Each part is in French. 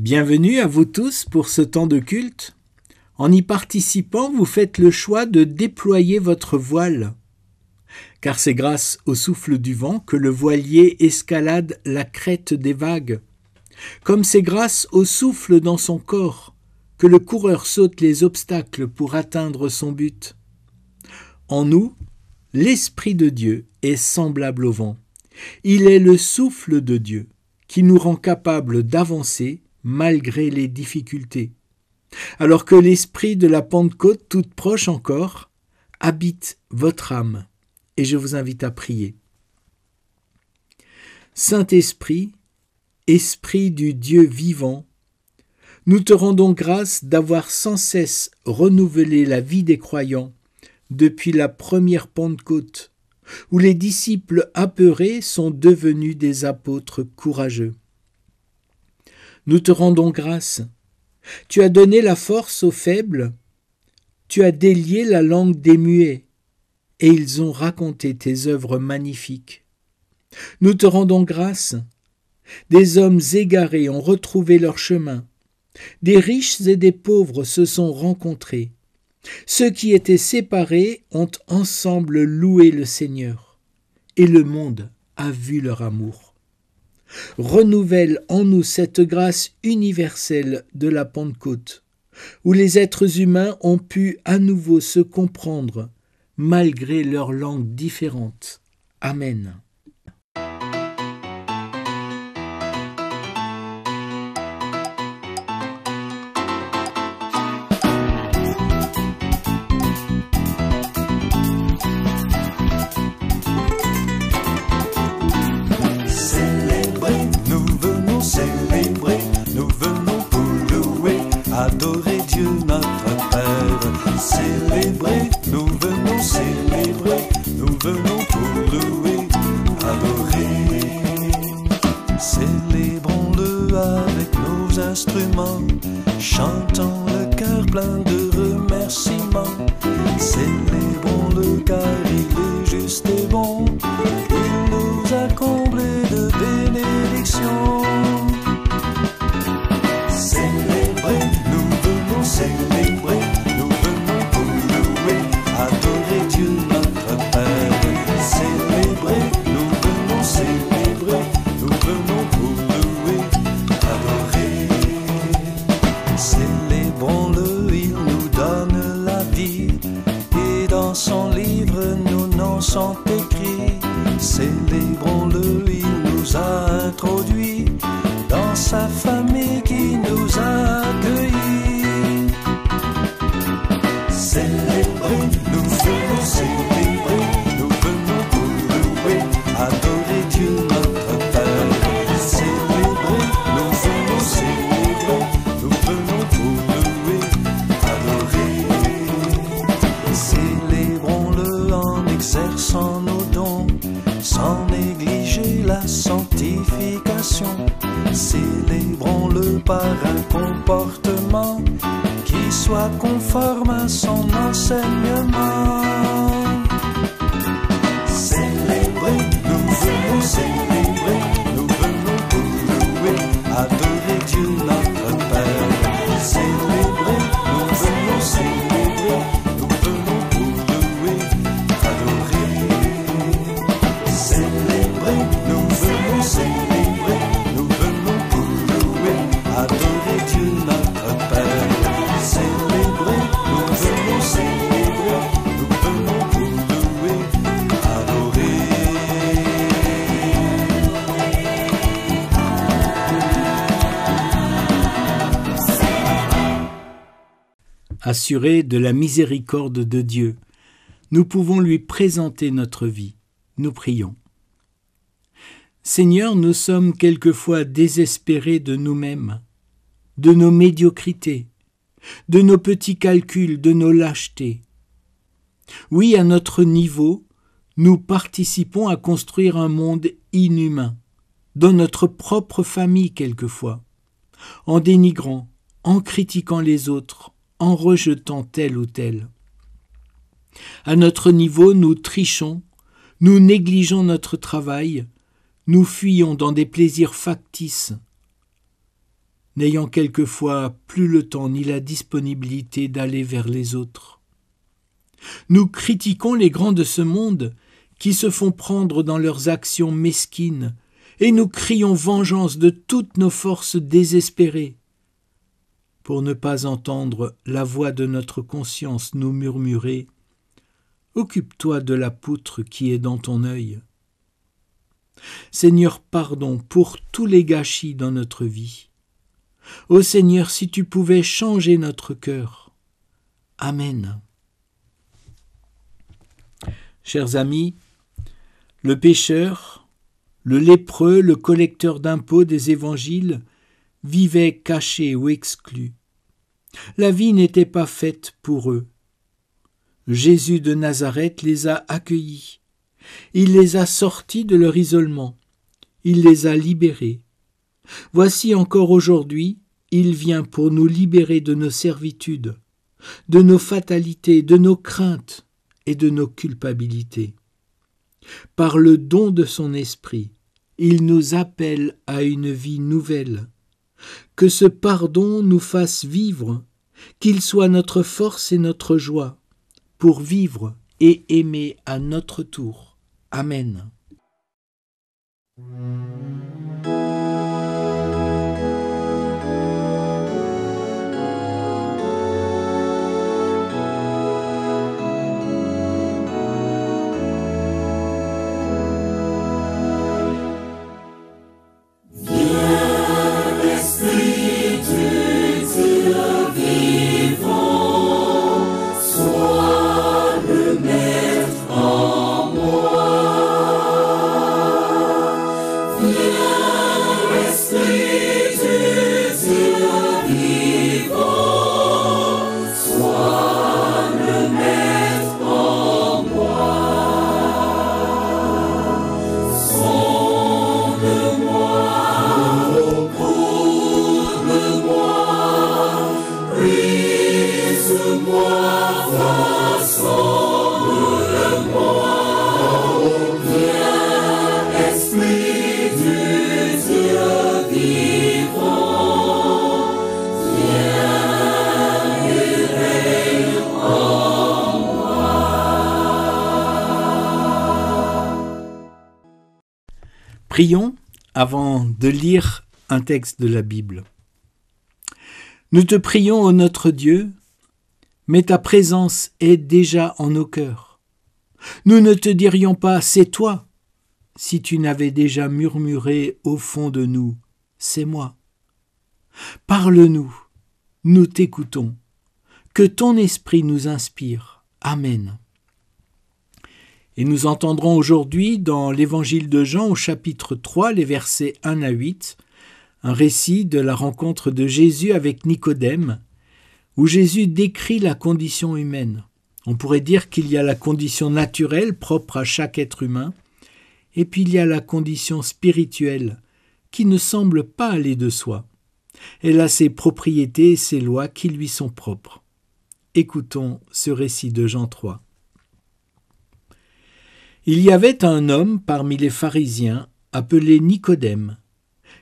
Bienvenue à vous tous pour ce temps de culte. En y participant, vous faites le choix de déployer votre voile. Car c'est grâce au souffle du vent que le voilier escalade la crête des vagues. Comme c'est grâce au souffle dans son corps que le coureur saute les obstacles pour atteindre son but. En nous, l'Esprit de Dieu est semblable au vent. Il est le souffle de Dieu qui nous rend capables d'avancer malgré les difficultés. Alors que l'Esprit de la Pentecôte, toute proche encore, habite votre âme. Et je vous invite à prier. Saint-Esprit, Esprit du Dieu vivant, nous te rendons grâce d'avoir sans cesse renouvelé la vie des croyants depuis la première Pentecôte, où les disciples apeurés sont devenus des apôtres courageux. Nous te rendons grâce. Tu as donné la force aux faibles, tu as délié la langue des muets, et ils ont raconté tes œuvres magnifiques. Nous te rendons grâce. Des hommes égarés ont retrouvé leur chemin. Des riches et des pauvres se sont rencontrés. Ceux qui étaient séparés ont ensemble loué le Seigneur, et le monde a vu leur amour. Renouvelle en nous cette grâce universelle de la Pentecôte, où les êtres humains ont pu à nouveau se comprendre, malgré leurs langues différentes. Amen. Adorer Dieu notre Père, célébrer, nous venons célébrer, nous venons pour louer, adorer. Célébrons-le avec nos instruments, chantons le cœur plein de remerciements. Célébrons-le car il est juste et bon, il nous a comblés de bénédictions. Célébrer, nous venons pour louer, adorer Dieu notre Père. Célébrer, nous venons pour louer, adorer. Célébrons-le, il nous donne la vie, et dans son livre nos noms sont écrits. Célébrons-le, il nous a introduits dans sa famille qui nous a accueillis. Célébrer, nous venons célébrer, nous venons pour louer, adorer Dieu notre Père. Célébrer, nous venons célébrer, nous venons pour louer, adorer. Célébrons-le en exerçant nos dons, sans négliger la sanctification. Célébrons-le par un comportement qui soit conforme à son enseignement. Célébrer, nous venons célébrer, nous venons pour louer, adorer Dieu notre Père. Célébrer, nous venons célébrer, nous venons pour louer, adorer. Célébrer, nous venons célébrer, nous venons pour louer, adorer Dieu notre Père. Célébrer, nous venons célébrer, nous venons pour louer, adorer. Assurés de la miséricorde de Dieu, nous pouvons lui présenter notre vie. Nous prions. Seigneur, nous sommes quelquefois désespérés de nous-mêmes, de nos médiocrités, de nos petits calculs, de nos lâchetés. Oui, à notre niveau, nous participons à construire un monde inhumain, dans notre propre famille quelquefois, en dénigrant, en critiquant les autres, en rejetant tel ou tel. À notre niveau, nous trichons, nous négligeons notre travail, nous fuyons dans des plaisirs factices. n'ayant quelquefois plus le temps ni la disponibilité d'aller vers les autres. Nous critiquons les grands de ce monde qui se font prendre dans leurs actions mesquines, et nous crions vengeance de toutes nos forces désespérées, pour ne pas entendre la voix de notre conscience nous murmurer « Occupe-toi de la poutre qui est dans ton œil ». Seigneur, pardon pour tous les gâchis dans notre vie. Ô Seigneur, si tu pouvais changer notre cœur. Amen. Chers amis, le pécheur, le lépreux, le collecteur d'impôts des évangiles vivaient cachés ou exclus. La vie n'était pas faite pour eux. Jésus de Nazareth les a accueillis. Il les a sortis de leur isolement. Il les a libérés. Voici encore aujourd'hui, il vient pour nous libérer de nos servitudes, de nos fatalités, de nos craintes et de nos culpabilités. Par le don de son esprit, il nous appelle à une vie nouvelle. Que ce pardon nous fasse vivre, qu'il soit notre force et notre joie, pour vivre et aimer à notre tour. Amen. Prions avant de lire un texte de la Bible. Nous te prions, ô notre Dieu, mais ta présence est déjà en nos cœurs. Nous ne te dirions pas « c'est toi » si tu n'avais déjà murmuré au fond de nous « c'est moi ». Parle-nous, nous t'écoutons, que ton esprit nous inspire. Amen. Et nous entendrons aujourd'hui dans l'évangile de Jean au chapitre 3, les versets 1 à 8, un récit de la rencontre de Jésus avec Nicodème, où Jésus décrit la condition humaine. On pourrait dire qu'il y a la condition naturelle propre à chaque être humain, et puis il y a la condition spirituelle qui ne semble pas aller de soi. Elle a ses propriétés et ses lois qui lui sont propres. Écoutons ce récit de Jean 3. Il y avait un homme parmi les pharisiens appelé Nicodème,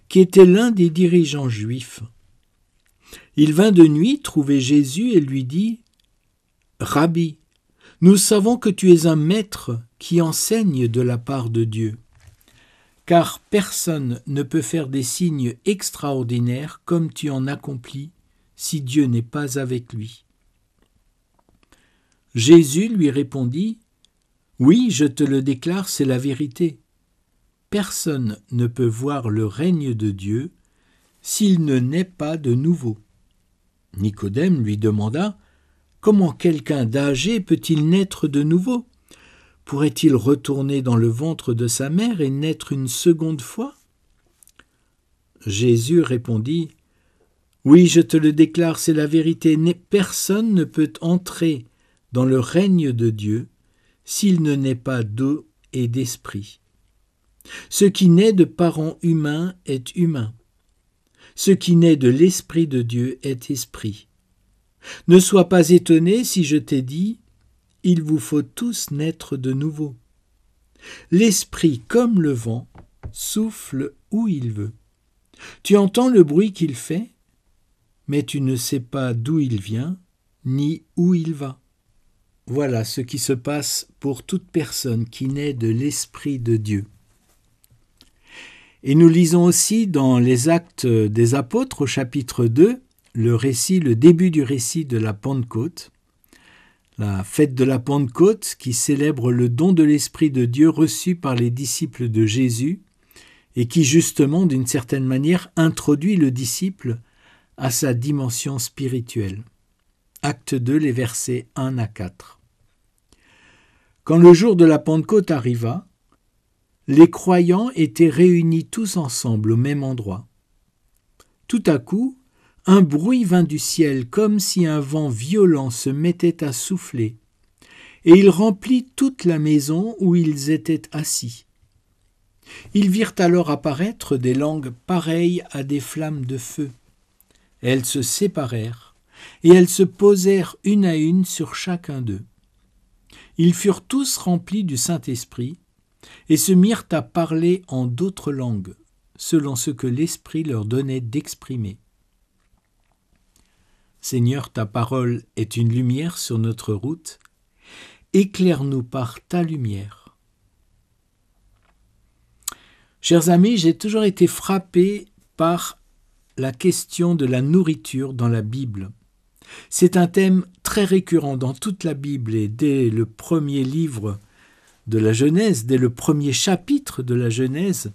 qui était l'un des dirigeants juifs. Il vint de nuit trouver Jésus et lui dit « Rabbi, nous savons que tu es un maître qui enseigne de la part de Dieu, car personne ne peut faire des signes extraordinaires comme tu en accomplis si Dieu n'est pas avec lui. » Jésus lui répondit « Oui, je te le déclare, c'est la vérité. Personne ne peut voir le règne de Dieu s'il ne naît pas de nouveau. » Nicodème lui demanda « Comment quelqu'un d'âgé peut-il naître de nouveau? Pourrait-il retourner dans le ventre de sa mère et naître une seconde fois ?» Jésus répondit « Oui, je te le déclare, c'est la vérité. Personne ne peut entrer dans le règne de Dieu s'il ne naît pas d'eau et d'esprit. Ce qui naît de parents humains est humain. Ce qui naît de l'Esprit de Dieu est esprit. Ne sois pas étonné si je t'ai dit, il vous faut tous naître de nouveau. L'Esprit, comme le vent, souffle où il veut. Tu entends le bruit qu'il fait, mais tu ne sais pas d'où il vient, ni où il va. Voilà ce qui se passe pour toute personne qui naît de l'Esprit de Dieu. Et nous lisons aussi dans les Actes des Apôtres au chapitre 2, le début du récit de la Pentecôte, la fête de la Pentecôte qui célèbre le don de l'Esprit de Dieu reçu par les disciples de Jésus et qui justement, d'une certaine manière, introduit le disciple à sa dimension spirituelle. Acte 2, les versets 1 à 4. Quand le jour de la Pentecôte arriva, les croyants étaient réunis tous ensemble au même endroit. Tout à coup, un bruit vint du ciel comme si un vent violent se mettait à souffler, et il remplit toute la maison où ils étaient assis. Ils virent alors apparaître des langues pareilles à des flammes de feu. Elles se séparèrent, et elles se posèrent une à une sur chacun d'eux. Ils furent tous remplis du Saint-Esprit, et se mirent à parler en d'autres langues, selon ce que l'Esprit leur donnait d'exprimer. Seigneur, ta parole est une lumière sur notre route. Éclaire-nous par ta lumière. Chers amis, j'ai toujours été frappé par la question de la nourriture dans la Bible. C'est un thème très récurrent dans toute la Bible et dès le premier livre de la Genèse, dès le premier chapitre de la Genèse,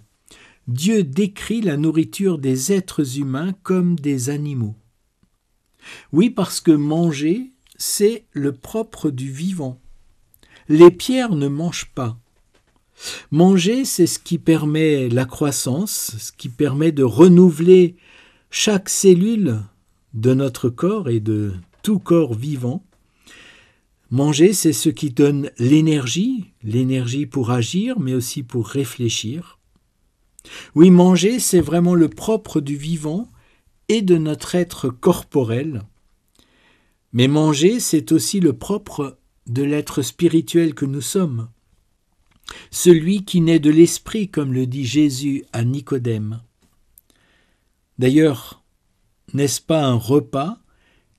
Dieu décrit la nourriture des êtres humains comme des animaux. Oui, parce que manger, c'est le propre du vivant. Les pierres ne mangent pas. Manger, c'est ce qui permet la croissance, ce qui permet de renouveler chaque cellule de notre corps et de tout corps vivant. Manger, c'est ce qui donne l'énergie pour agir, mais aussi pour réfléchir. Oui, manger, c'est vraiment le propre du vivant et de notre être corporel. Mais manger, c'est aussi le propre de l'être spirituel que nous sommes. Celui qui naît de l'esprit, comme le dit Jésus à Nicodème. D'ailleurs, n'est-ce pas un repas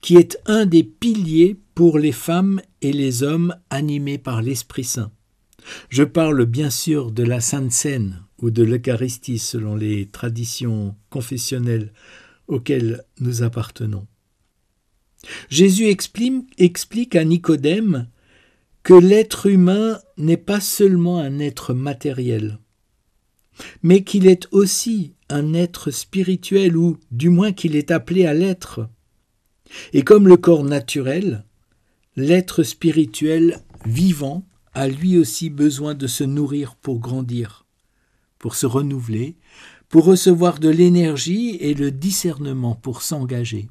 qui est un des piliers pour les femmes et les hommes animés par l'Esprit Saint? Je parle bien sûr de la Sainte Seine ou de l'Eucharistie selon les traditions confessionnelles auxquelles nous appartenons. Jésus explique à Nicodème que l'être humain n'est pas seulement un être matériel, mais qu'il est aussi un être spirituel ou du moins qu'il est appelé à l'être. Et comme le corps naturel, l'être spirituel vivant a lui aussi besoin de se nourrir pour grandir, pour se renouveler, pour recevoir de l'énergie et le discernement pour s'engager.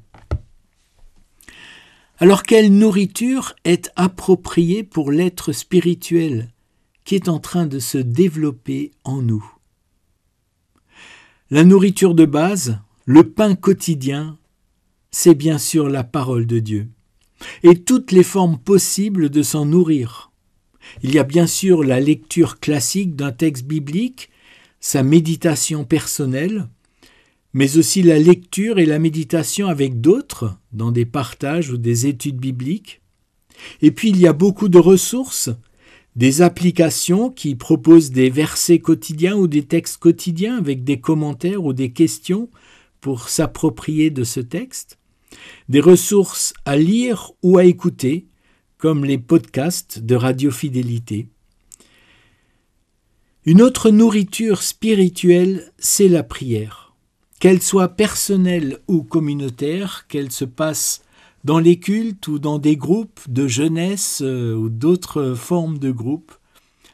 Alors quelle nourriture est appropriée pour l'être spirituel qui est en train de se développer en nous? La nourriture de base, le pain quotidien, c'est bien sûr la parole de Dieu et toutes les formes possibles de s'en nourrir. Il y a bien sûr la lecture classique d'un texte biblique, sa méditation personnelle, mais aussi la lecture et la méditation avec d'autres, dans des partages ou des études bibliques. Et puis il y a beaucoup de ressources, des applications qui proposent des versets quotidiens ou des textes quotidiens avec des commentaires ou des questions pour s'approprier de ce texte, des ressources à lire ou à écouter, comme les podcasts de Radio Fidélité. Une autre nourriture spirituelle, c'est la prière. Qu'elle soit personnelle ou communautaire, qu'elle se passe dans les cultes ou dans des groupes de jeunesse ou d'autres formes de groupes,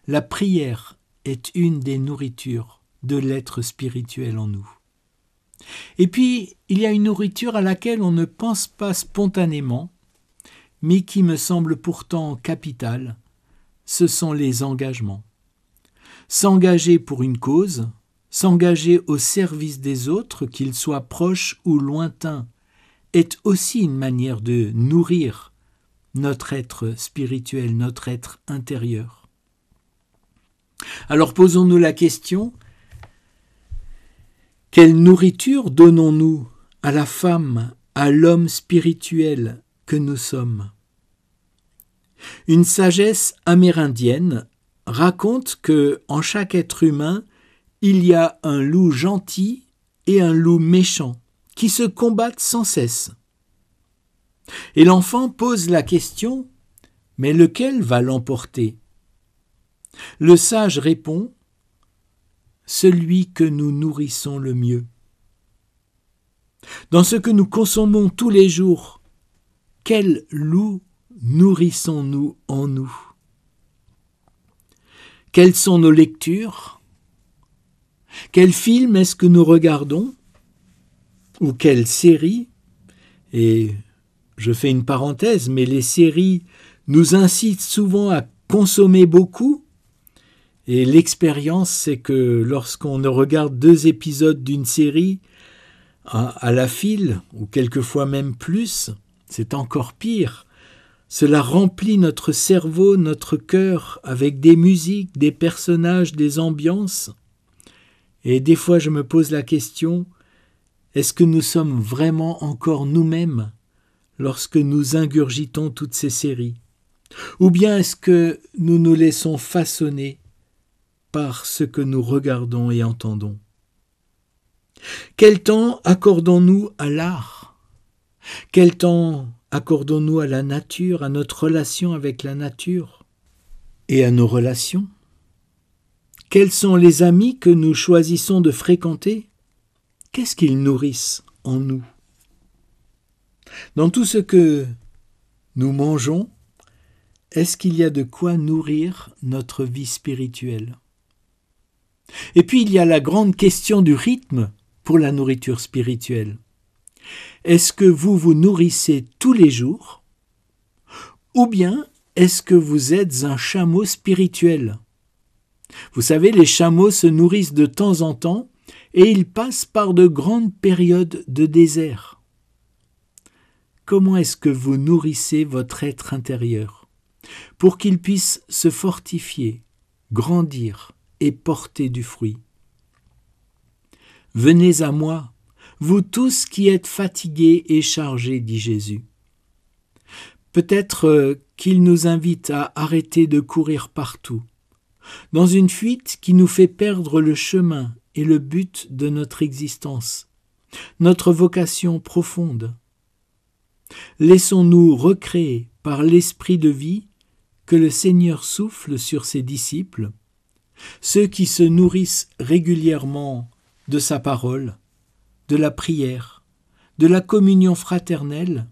la prière est une des nourritures de l'être spirituel en nous. Et puis, il y a une nourriture à laquelle on ne pense pas spontanément, mais qui me semble pourtant capitale, ce sont les engagements. S'engager pour une cause, s'engager au service des autres, qu'ils soient proches ou lointains, est aussi une manière de nourrir notre être spirituel, notre être intérieur. Alors posons-nous la question, quelle nourriture donnons-nous à la femme à l'homme spirituel que nous sommes. Une sagesse amérindienne raconte que en chaque être humain, il y a un loup gentil et un loup méchant qui se combattent sans cesse. Et l'enfant pose la question, mais lequel va l'emporter ? Le sage répond, celui que nous nourrissons le mieux. Dans ce que nous consommons tous les jours, quel loup nourrissons-nous en nous ? Quelles sont nos lectures ? Quel film est-ce que nous regardons ? Ou quelle série ? Et je fais une parenthèse, mais les séries nous incitent souvent à consommer beaucoup. Et l'expérience, c'est que lorsqu'on regarde 2 épisodes d'une série à la file, ou quelquefois même plus, c'est encore pire. Cela remplit notre cerveau, notre cœur, avec des musiques, des personnages, des ambiances. Et des fois, je me pose la question, est-ce que nous sommes vraiment encore nous-mêmes lorsque nous ingurgitons toutes ces séries ? Ou bien est-ce que nous nous laissons façonner par ce que nous regardons et entendons ? Quel temps accordons-nous à l'art ? Quel temps accordons-nous à la nature, à notre relation avec la nature et à nos relations ? Quels sont les amis que nous choisissons de fréquenter ? Qu'est-ce qu'ils nourrissent en nous ? Dans tout ce que nous mangeons, est-ce qu'il y a de quoi nourrir notre vie spirituelle ? Et puis il y a la grande question du rythme pour la nourriture spirituelle. Est-ce que vous vous nourrissez tous les jours ? Ou bien est-ce que vous êtes un chameau spirituel ? Vous savez, les chameaux se nourrissent de temps en temps et ils passent par de grandes périodes de désert. Comment est-ce que vous nourrissez votre être intérieur pour qu'il puisse se fortifier, grandir et porter du fruit ? Venez à moi, vous tous qui êtes fatigués et chargés, dit Jésus. Peut-être qu'il nous invite à arrêter de courir partout, dans une fuite qui nous fait perdre le chemin et le but de notre existence, notre vocation profonde. Laissons-nous recréer par l'esprit de vie que le Seigneur souffle sur ses disciples, ceux qui se nourrissent régulièrement de sa parole, de la prière, de la communion fraternelle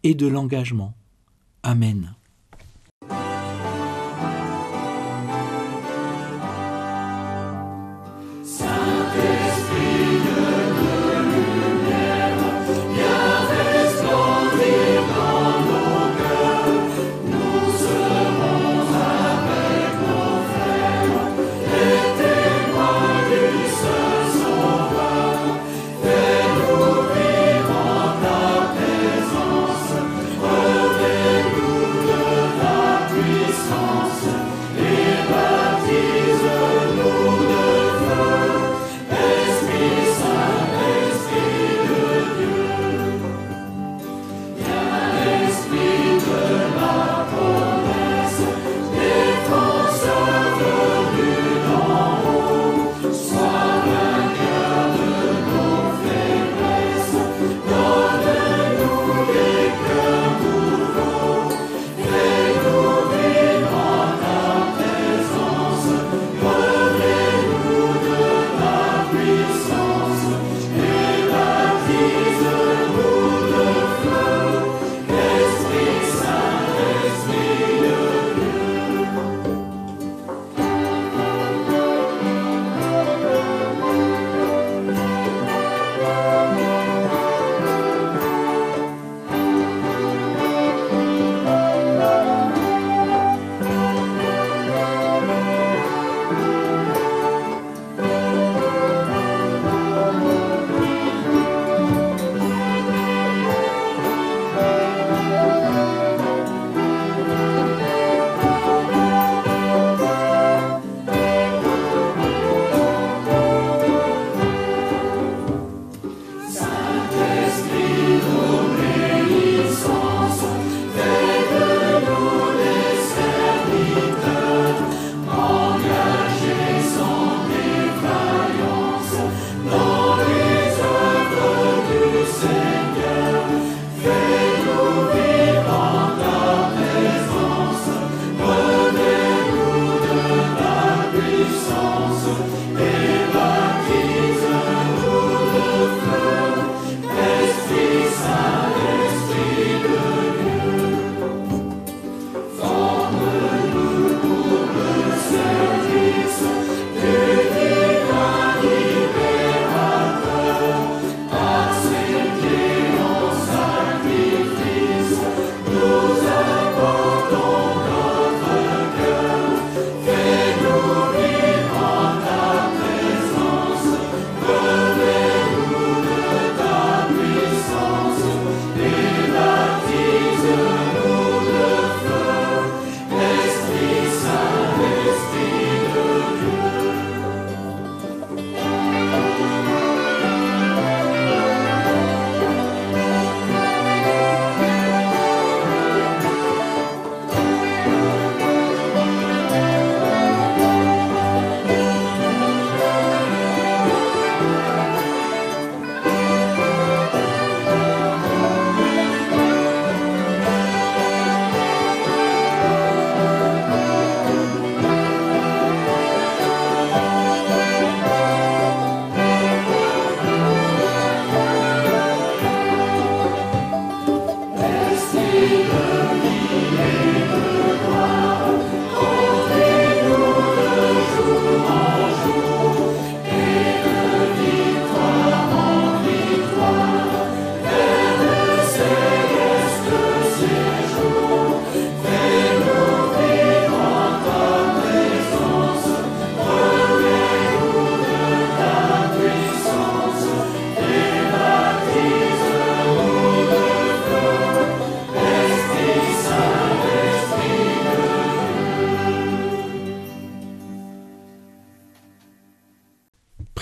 et de l'engagement. Amen.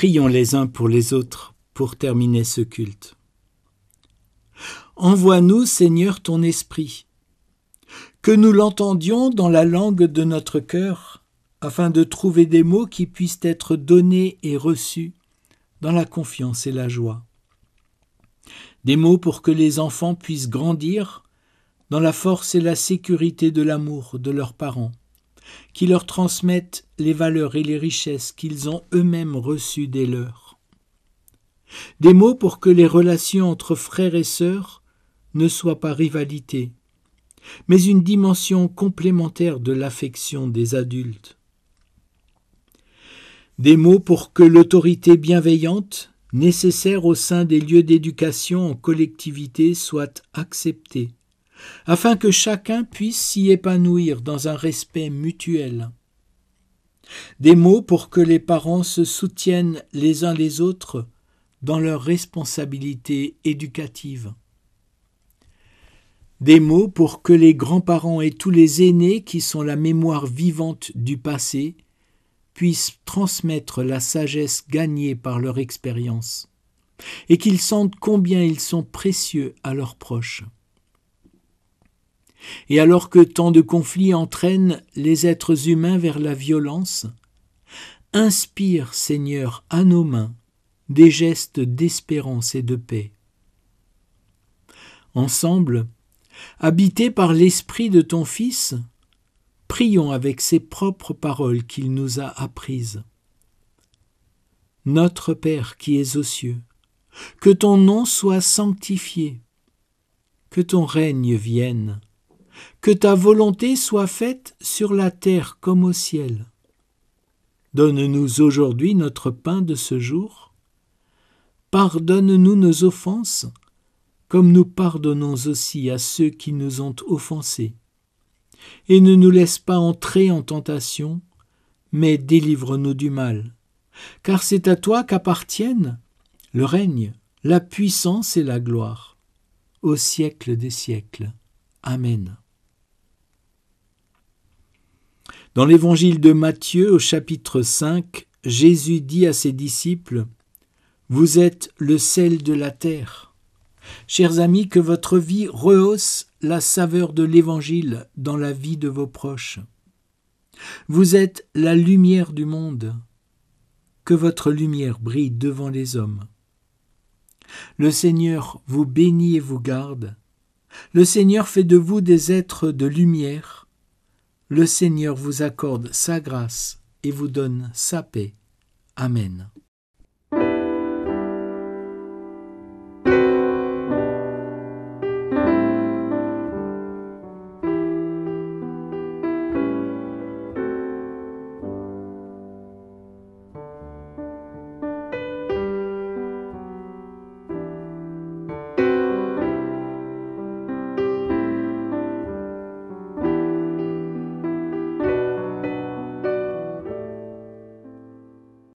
Prions les uns pour les autres pour terminer ce culte. Envoie-nous, Seigneur, ton esprit, que nous l'entendions dans la langue de notre cœur, afin de trouver des mots qui puissent être donnés et reçus dans la confiance et la joie. Des mots pour que les enfants puissent grandir dans la force et la sécurité de l'amour de leurs parents, qui leur transmettent les valeurs et les richesses qu'ils ont eux-mêmes reçues des leurs. Des mots pour que les relations entre frères et sœurs ne soient pas rivalité, mais une dimension complémentaire de l'affection des adultes. Des mots pour que l'autorité bienveillante, nécessaire au sein des lieux d'éducation en collectivité, soit acceptée, afin que chacun puisse s'y épanouir dans un respect mutuel. Des mots pour que les parents se soutiennent les uns les autres dans leurs responsabilités éducatives. Des mots pour que les grands-parents et tous les aînés qui sont la mémoire vivante du passé puissent transmettre la sagesse gagnée par leur expérience et qu'ils sentent combien ils sont précieux à leurs proches. Et alors que tant de conflits entraînent les êtres humains vers la violence, inspire, Seigneur, à nos mains des gestes d'espérance et de paix. Ensemble, habités par l'esprit de ton Fils, prions avec ses propres paroles qu'il nous a apprises. Notre Père qui es aux cieux, que ton nom soit sanctifié, que ton règne vienne, que ta volonté soit faite sur la terre comme au ciel. Donne-nous aujourd'hui notre pain de ce jour. Pardonne-nous nos offenses, comme nous pardonnons aussi à ceux qui nous ont offensés. Et ne nous laisse pas entrer en tentation, mais délivre-nous du mal. Car c'est à toi qu'appartiennent le règne, la puissance et la gloire, au siècle des siècles. Amen. Dans l'évangile de Matthieu, au chapitre 5, Jésus dit à ses disciples : « Vous êtes le sel de la terre. » Chers amis, que votre vie rehausse la saveur de l'Évangile dans la vie de vos proches. Vous êtes la lumière du monde. Que votre lumière brille devant les hommes. Le Seigneur vous bénit et vous garde. Le Seigneur fait de vous des êtres de lumière. Le Seigneur vous accorde sa grâce et vous donne sa paix. Amen.